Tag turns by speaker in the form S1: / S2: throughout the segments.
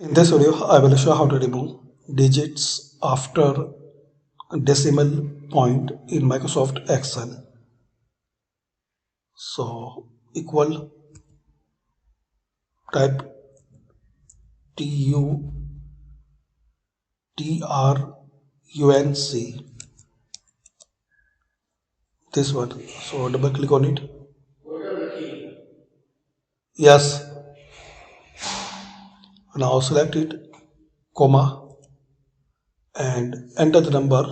S1: In this video, I will show how to remove digits after decimal point in Microsoft Excel. So, equal, type TUTRUNC, this one. So, double click on it. Yes. Now select it, comma, and enter the number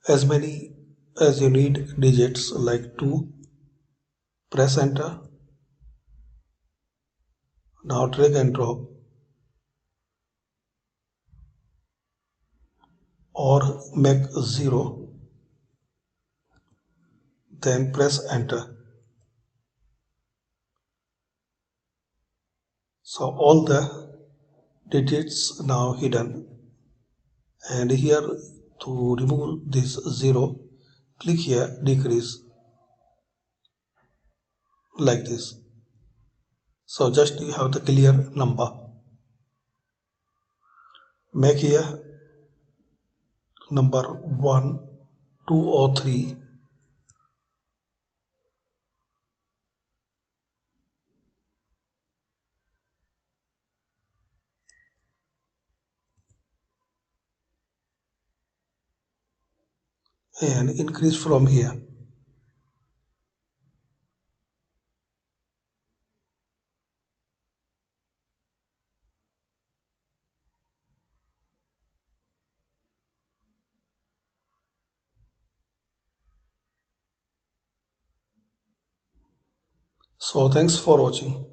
S1: as many as you need digits, like 2. Press enter. Now drag and drop, or make 0, then press enter. So all the digits now hidden, and here to remove this 0, click here decrease, like this. So just you have the clear number. Make here number 1, 2 or 3. And increase from here. So thanks for watching.